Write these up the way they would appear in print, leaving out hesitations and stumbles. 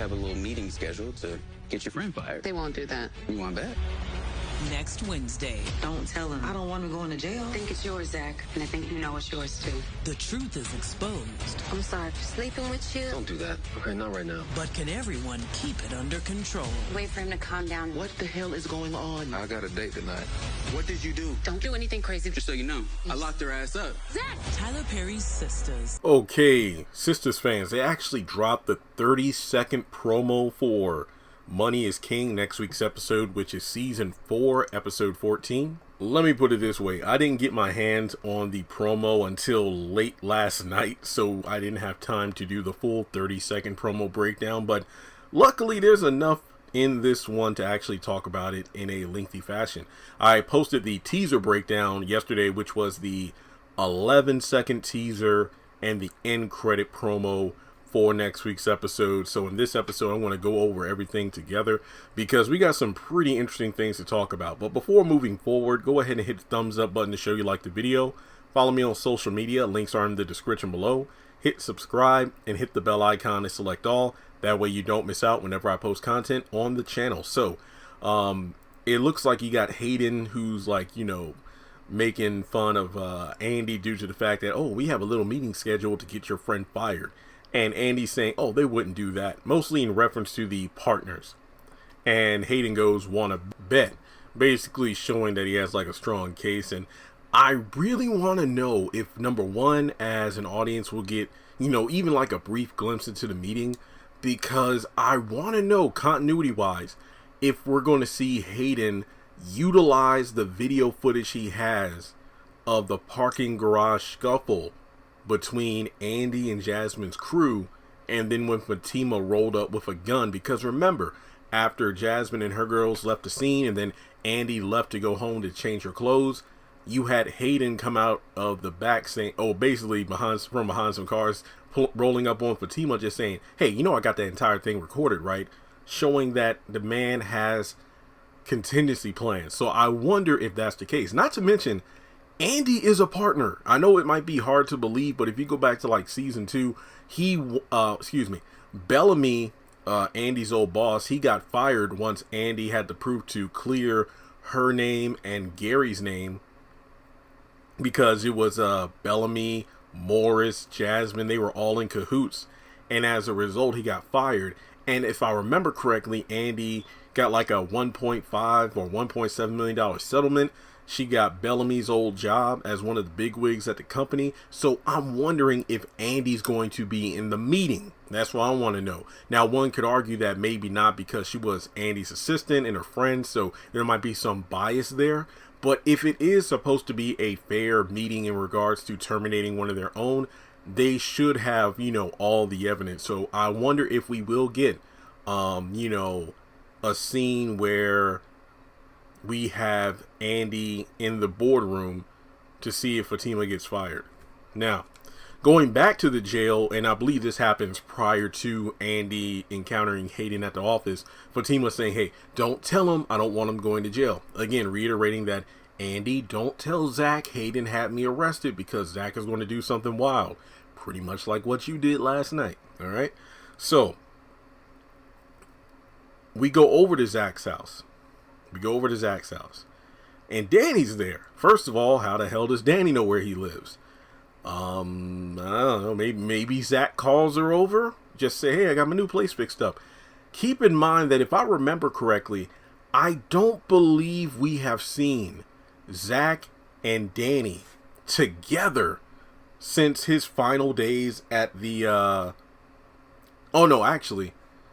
have a little meeting scheduled to get your friend fired. They won't do that. You want that? Next Wednesday. Don't tell him. I don't want him going to jail. I think it's yours, Zach, and I think you know it's yours, too. The truth is exposed. I'm sorry for sleeping with you. Don't do that. Okay, not right now. But can everyone keep it under control? Wait for him to calm down. What the hell is going on? I got a date tonight. What did you do? Don't do anything crazy. Just so you know, I locked her ass up. Zach! Tyler Perry's Sistas. Okay, Sistas fans, they actually dropped the 30-second promo for Money is King, next week's episode, which is season 4, episode 14. Let me put it this way. I didn't get my hands on the promo until late last night, so I didn't have time to do the full 30-second promo breakdown, but luckily there's enough in this one to actually talk about it in a lengthy fashion. I posted the teaser breakdown yesterday, which was the 11-second teaser and the end credit promo for next week's episode. So in this episode, I want to go over everything together because we got some pretty interesting things to talk about. But before moving forward, go ahead and hit the thumbs up button to show you like the video. Follow me on social media. Links are in the description below. Hit subscribe and hit the bell icon to select all. That way you don't miss out whenever I post content on the channel. So it looks like you got Hayden, who's like, you know, making fun of Andy due to the fact that, oh, we have a little meeting scheduled to get your friend fired. And Andy's saying, oh, they wouldn't do that, mostly in reference to the partners. And Hayden goes, wanna bet, basically showing that he has like a strong case. And I really want to know if, number one, as an audience, we'll get, you know, even like a brief glimpse into the meeting, because I want to know, continuity wise, if we're going to see Hayden utilize the video footage he has of the parking garage scuffle between Andy and Jasmine's crew, and then when Zatima rolled up with a gun. Because remember, after Jasmine and her girls left the scene and then Andy left to go home to change her clothes, you had Hayden come out of the back saying, oh, basically from behind some cars, rolling up on Zatima, just saying, hey, you know, I got that entire thing recorded, right? Showing that the man has contingency plans. So I wonder if that's the case. Not to mention, Andy is a partner. I know it might be hard to believe, but if you go back to like season 2, Bellamy, Andy's old boss, he got fired once Andy had to prove to clear her name and Gary's name, because it was Bellamy, Morris, Jasmine, they were all in cahoots, and as a result he got fired. And if I remember correctly, Andy got like a $1.5 or $1.7 million settlement. She got Bellamy's old job as one of the bigwigs at the company. So I'm wondering if Andy's going to be in the meeting. That's what I want to know. Now, one could argue that maybe not, because she was Andy's assistant and her friend, so there might be some bias there. But if it is supposed to be a fair meeting in regards to terminating one of their own, they should have, you know, all the evidence. So I wonder if we will get, you know, a scene where we have Andy in the boardroom to see if Zatima gets fired. Now, going back to the jail, and I believe this happens prior to Andy encountering Hayden at the office, Zatima saying, hey, don't tell him, I don't want him going to jail. Again, reiterating that, Andy, don't tell Zach Hayden had me arrested, because Zach is going to do something wild. Pretty much like what you did last night. All right. So we go over to Zach's house. And Danny's there. First of all, how the hell does Danny know where he lives? I don't know. Maybe Zach calls her over. Just say, hey, I got my new place fixed up. Keep in mind that if I remember correctly, I don't believe we have seen Zach and Danny together since his final days at the,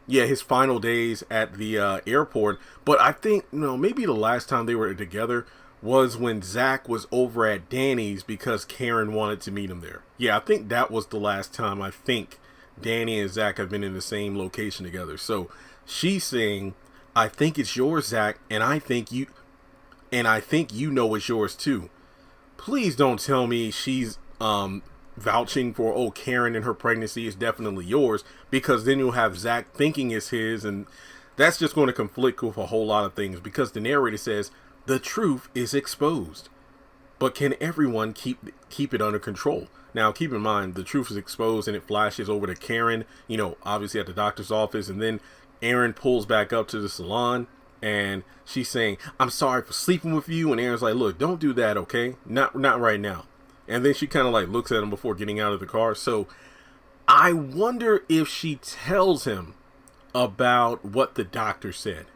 his final days at the airport. But I think, maybe the last time they were together was when Zach was over at Danny's because Karen wanted to meet him there. Yeah, I think that was the last time I think Danny and Zach have been in the same location together. So she's saying, I think it's yours, Zach, and I think you know it's yours too. Please don't tell me she's vouching for, Karen and her pregnancy is definitely yours, because then you'll have Zach thinking it's his, and that's just going to conflict with a whole lot of things, because the narrator says the truth is exposed. But can everyone keep it under control? Now, keep in mind, the truth is exposed and it flashes over to Karen, obviously at the doctor's office. And then Aaron pulls back up to the salon and she's saying, I'm sorry for sleeping with you. And Aaron's like, look, don't do that, okay? Not right now. And then she kind of like looks at him before getting out of the car. So I wonder if she tells him about what the doctor said.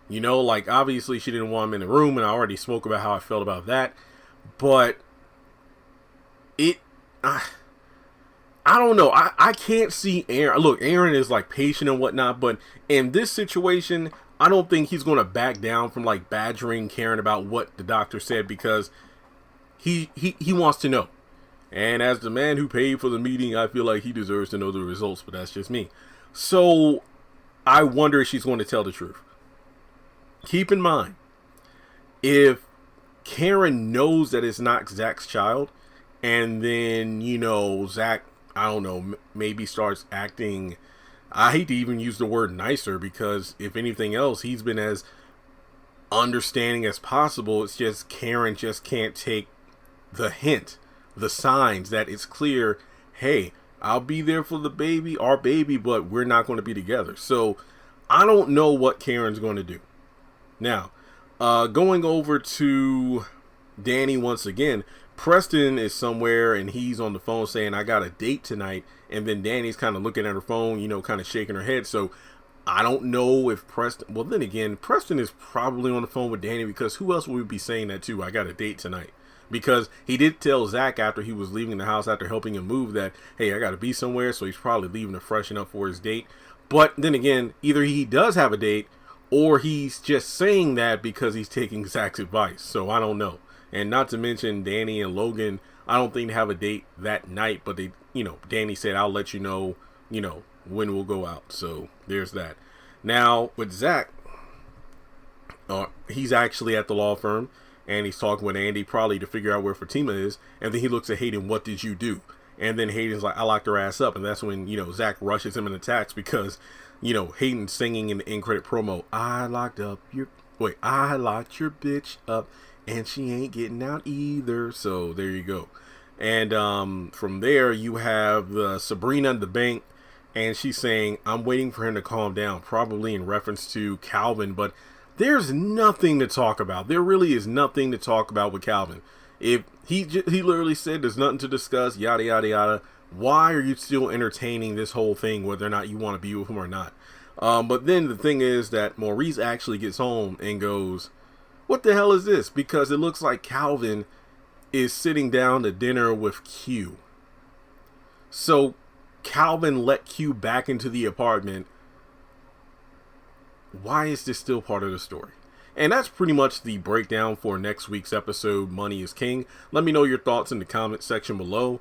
Like obviously she didn't want him in the room, and I already spoke about how I felt about that. But I don't know. I can't see Aaron. Look, Aaron is like patient and whatnot, but in this situation, I don't think he's going to back down from like badgering Karen about what the doctor said, because he wants to know. And as the man who paid for the meeting, I feel like he deserves to know the results, but that's just me. So I wonder if she's going to tell the truth. Keep in mind, if Karen knows that it's not Zach's child, and then, Zach, I don't know, maybe starts acting, I hate to even use the word nicer, because if anything else, he's been as understanding as possible. It's just Karen just can't take the hint, the signs that it's clear, hey, I'll be there for the baby, our baby, but we're not going to be together. So I don't know what Karen's going to do. Now, going over to Danny once again, Preston is somewhere and he's on the phone saying, I got a date tonight. And then Danny's kind of looking at her phone, kind of shaking her head. So I don't know if Preston, well, then again, Preston is probably on the phone with Danny, because who else would be saying that to? I got a date tonight. Because he did tell Zach after he was leaving the house, after helping him move, that, hey, I got to be somewhere. So he's probably leaving to freshen up for his date. But then again, either he does have a date, or he's just saying that because he's taking Zach's advice. So I don't know. And not to mention Danny and Logan, I don't think they have a date that night, but they, Danny said, I'll let you know, when we'll go out. So there's that. Now with Zach, he's actually at the law firm and he's talking with Andy, probably to figure out where Fatima is. And then he looks at Hayden, what did you do? And then Hayden's like, I locked her ass up. And that's when, Zach rushes him and attacks, because Hayden singing in the end credit promo, I locked your bitch up and she ain't getting out either. So there you go. And from there you have Sabrina in the bank, and she's saying, I'm waiting for him to calm down, probably in reference to Calvin, but there's nothing to talk about. There really is nothing to talk about with Calvin. If he literally said there's nothing to discuss, yada yada yada, why are you still entertaining this whole thing, whether or not you want to be with him or not? But then the thing is that Maurice actually gets home and goes, what the hell is this? Because it looks like Calvin is sitting down to dinner with Q. So Calvin let Q back into the apartment. Why is this still part of the story? And that's pretty much the breakdown for next week's episode, Money is King. Let me know your thoughts in the comment section below.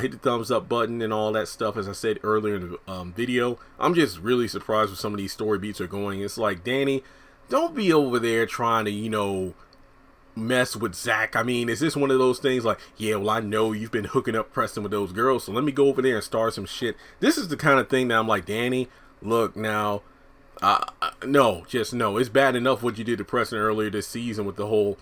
Hit the thumbs up button and all that stuff. As I said earlier in the video, I'm just really surprised with some of these story beats are going. It's like, Danny, don't be over there trying to, mess with Zach. I mean, is this one of those things like, yeah, well, I know you've been hooking up Preston with those girls, so let me go over there and start some shit. This is the kind of thing that I'm like, Danny, look now, no, just no. It's bad enough what you did to Preston earlier this season with the whole,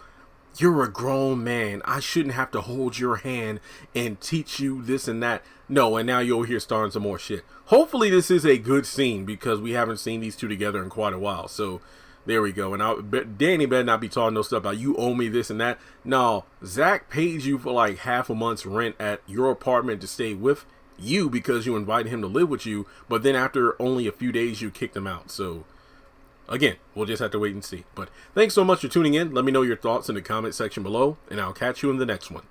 you're a grown man, I shouldn't have to hold your hand and teach you this and that. No, and now you're over here starting some more shit. Hopefully this is a good scene, because we haven't seen these two together in quite a while. So there we go. And Danny better not be talking no stuff about you owe me this and that. No, Zach paid you for like half a month's rent at your apartment to stay with you because you invited him to live with you. But then after only a few days, you kicked him out. So again, we'll just have to wait and see. But thanks so much for tuning in. Let me know your thoughts in the comment section below, and I'll catch you in the next one.